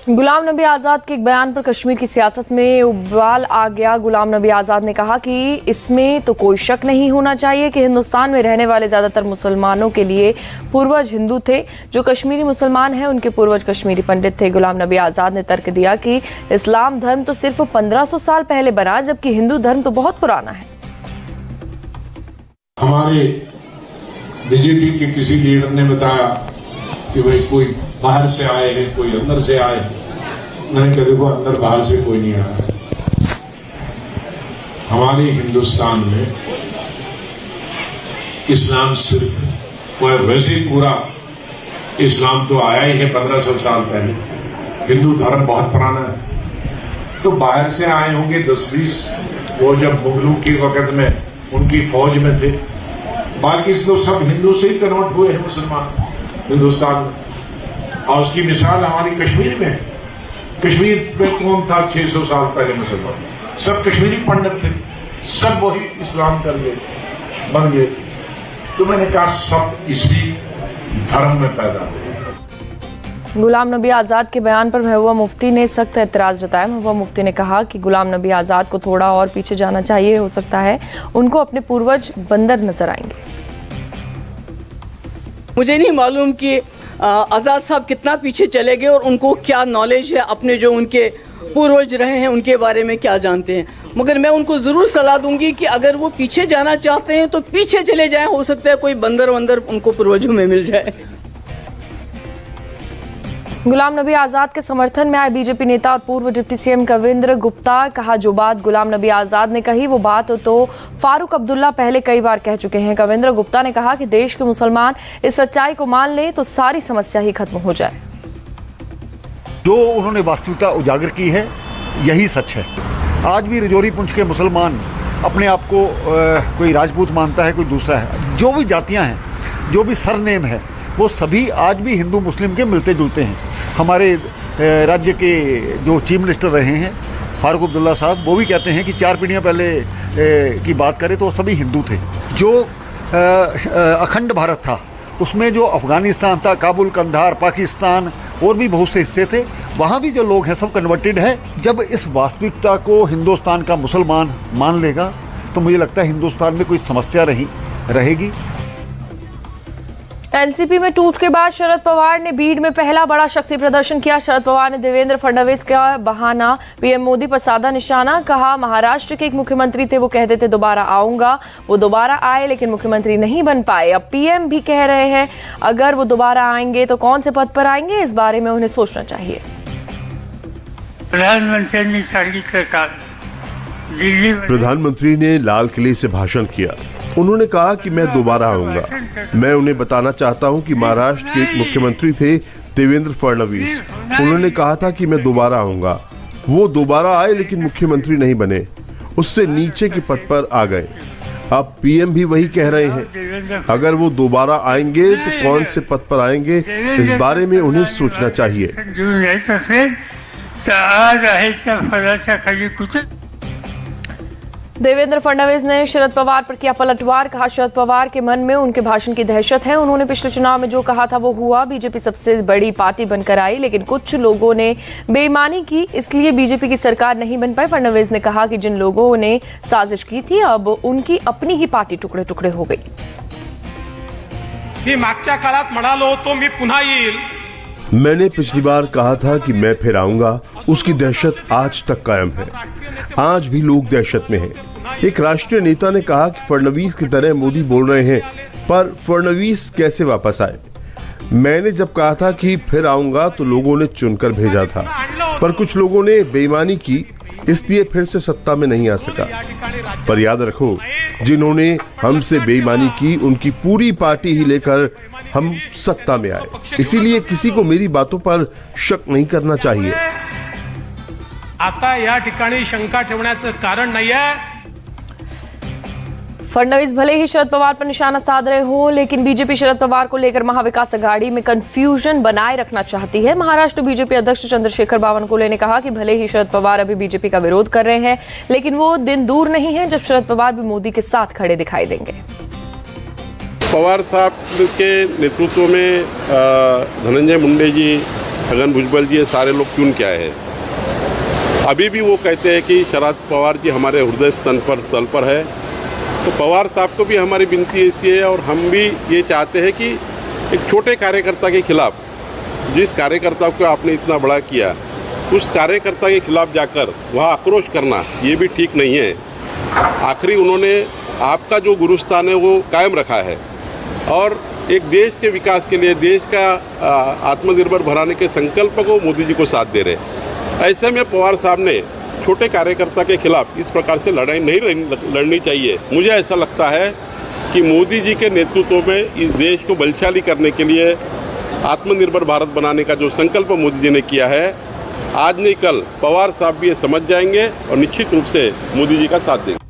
गुलाम नबी आज़ाद के एक बयान पर कश्मीर की सियासत में उबाल आ गया। गुलाम नबी आज़ाद ने कहा कि इसमें तो कोई शक नहीं होना चाहिए कि हिंदुस्तान में रहने वाले ज़्यादातर मुसलमानों के लिए पूर्वज हिंदू थे। जो कश्मीरी मुसलमान हैं उनके पूर्वज कश्मीरी पंडित थे। गुलाम नबी आज़ाद ने तर्क दिया कि इस्लाम धर्म तो सिर्फ 1500 साल पहले बना, जबकि हिंदू धर्म तो बहुत पुराना है। हमारे बीजेपी के किसी लीडर ने बताया कि भाई कोई बाहर से आए हैं, कोई अंदर से आए हैं। मैंने कहा देखो, अंदर बाहर से कोई नहीं आया। हमारे हिंदुस्तान में इस्लाम सिर्फ वैसे ही पूरा इस्लाम तो आया ही है 1500 साल पहले। हिंदू धर्म बहुत पुराना है। तो बाहर से आए होंगे 10-20, वो जब मुगलों के वक्त में उनकी फौज में थे। बाकी तो सब हिंदू से ही कन्वर्ट हुए हैं मुसलमान हिंदुस्तान में। और उसकी मिसाल हमारी कश्मीर में है। कश्मीर में कौन था 600 साल पहले मुसलमान? सब कश्मीरी पंडित थे, सब वही इस्लाम कर गए, बन गए। तो मैंने कहा सब इसी धर्म में पैदा हुए। गुलाम नबी आज़ाद के बयान पर महबूबा मुफ्ती ने सख्त एतराज जताया। महबूबा मुफ्ती ने कहा कि गुलाम नबी आज़ाद को थोड़ा और पीछे जाना चाहिए, हो सकता है उनको अपने पूर्वज बंदर नजर आएंगे। मुझे नहीं मालूम कि आज़ाद साहब कितना पीछे चले गए और उनको क्या नॉलेज है, अपने जो उनके पूर्वज रहे हैं उनके बारे में क्या जानते हैं। मगर मैं उनको ज़रूर सलाह दूंगी कि अगर वो पीछे जाना चाहते हैं तो पीछे चले जाएं। हो सकता है कोई बंदर वंदर उनको पूर्वजों में मिल जाए। गुलाम नबी आज़ाद के समर्थन में आए बीजेपी नेता और पूर्व डिप्टी सीएम कविंद्र गुप्ता कहा, जो बात गुलाम नबी आज़ाद ने कही वो बात तो फारूक अब्दुल्ला पहले कई बार कह चुके हैं। कविंद्र गुप्ता ने कहा कि देश के मुसलमान इस सच्चाई को मान लें तो सारी समस्या ही खत्म हो जाए। जो उन्होंने वास्तविकता उजागर की है यही सच है। आज भी रजौरी पुंछ के मुसलमान अपने आप को कोई राजपूत मानता है, कोई दूसरा है। जो भी जातियाँ हैं, जो भी सरनेम है, वो सभी आज भी हिंदू मुस्लिम के मिलते जुलते हैं। हमारे राज्य के जो चीफ मिनिस्टर रहे हैं फारूक अब्दुल्ला साहब, वो भी कहते हैं कि 4 पीढ़ियाँ पहले की बात करें तो वो सभी हिंदू थे। जो अखंड भारत था उसमें जो अफ़गानिस्तान था, काबुल, कंधार, पाकिस्तान और भी बहुत से हिस्से थे, वहाँ भी जो लोग हैं सब कन्वर्टेड है। जब इस वास्तविकता को हिंदुस्तान का मुसलमान मान लेगा तो मुझे लगता है हिंदुस्तान में कोई समस्या नहीं रहेगी। एनसीपी में टूट के बाद शरद पवार ने बीड में पहला बड़ा शक्ति प्रदर्शन किया। शरद पवार ने देवेंद्र फडणवीस का बहाना पीएम मोदी पर साधा निशाना। कहा, महाराष्ट्र के एक मुख्यमंत्री थे, वो कहते थे दोबारा आऊंगा, वो दोबारा आए लेकिन मुख्यमंत्री नहीं बन पाए। अब पीएम भी कह रहे हैं अगर वो दोबारा आएंगे तो कौन से पद पर आएंगे, इस बारे में उन्हें सोचना चाहिए। प्रधानमंत्री ने लाल किले से भाषण किया। उन्होंने कहा कि मैं दोबारा आऊंगा। मैं उन्हें बताना चाहता हूं कि महाराष्ट्र के एक मुख्यमंत्री थे देवेंद्र फडणवीस। उन्होंने कहा था कि मैं दोबारा आऊंगा, वो दोबारा आए लेकिन मुख्यमंत्री नहीं बने, उससे नीचे के पद पर आ गए। अब पीएम भी वही कह रहे हैं, अगर वो दोबारा आएंगे तो कौन से पद पर आएंगे, इस बारे में उन्हें सोचना चाहिए। देवेंद्र फडणवीस ने शरद पवार पर किया पलटवार। कहा, शरद पवार के मन में उनके भाषण की दहशत है। उन्होंने पिछले चुनाव में जो कहा था वो हुआ। बीजेपी सबसे बड़ी पार्टी बनकर आई लेकिन कुछ लोगों ने बेईमानी की, इसलिए बीजेपी की सरकार नहीं बन पाई। फडणवीस ने कहा कि जिन लोगों ने साजिश की थी अब उनकी अपनी ही पार्टी टुकड़े टुकड़े हो गई। मागच्या काळात म्हणालो होतो मी पुन्हा येईल। मैंने पिछली बार कहा था कि मैं फिर आऊंगा, उसकी दहशत आज तक कायम है। आज भी लोग दहशत में हैं। एक राष्ट्रीय नेता ने कहा कि फडणवीस की तरह मोदी बोल रहे हैं, पर फडणवीस कैसे वापस आए? मैंने जब कहा था कि फिर आऊंगा तो लोगों ने चुनकर भेजा था, पर कुछ लोगों ने बेईमानी की, इसलिए फिर से सत्ता में नहीं आ सका। पर याद रखो, जिन्होंने हमसे बेईमानी की उनकी पूरी पार्टी ही लेकर हम सत्ता में आए। इसीलिए किसी को मेरी बातों पर शक नहीं करना चाहिए। आता या ठिकाणी शंका ठेवण्याचं कारण नाहीये। फडणवीस भले ही शरद पवार पर निशाना साध रहे हो, लेकिन बीजेपी शरद पवार को लेकर महाविकास आघाड़ी में कंफ्यूजन बनाए रखना चाहती है। महाराष्ट्र बीजेपी अध्यक्ष चंद्रशेखर बावनकुळे ने कहा कि भले ही शरद पवार अभी बीजेपी का विरोध कर रहे हैं, लेकिन वो दिन दूर नहीं है जब शरद पवार भी मोदी के साथ खड़े दिखाई देंगे। पवार साहब के नेतृत्व में धनंजय मुंडे जी छगन भुजबल जी ये सारे लोग चुन के आए हैं। अभी भी वो कहते हैं कि शरद पवार जी हमारे हृदय स्थल पर है। तो पवार साहब को भी हमारी विनती ऐसी है और हम भी ये चाहते हैं कि एक छोटे कार्यकर्ता के खिलाफ, जिस कार्यकर्ता को आपने इतना बड़ा किया, उस कार्यकर्ता के खिलाफ जाकर वहाँ आक्रोश करना ये भी ठीक नहीं है। आखिरी उन्होंने आपका जो गुरुस्थान है वो कायम रखा है और एक देश के विकास के लिए, देश का आत्मनिर्भर बनाने के संकल्प को मोदी जी को साथ दे रहे। ऐसे में पवार साहब ने छोटे कार्यकर्ता के खिलाफ इस प्रकार से लड़ाई नहीं लड़नी चाहिए। मुझे ऐसा लगता है कि मोदी जी के नेतृत्व में इस देश को बलशाली करने के लिए, आत्मनिर्भर भारत बनाने का जो संकल्प मोदी जी ने किया है, आज नहीं कल पवार साहब भी ये समझ जाएंगे और निश्चित रूप से मोदी जी का साथ देंगे।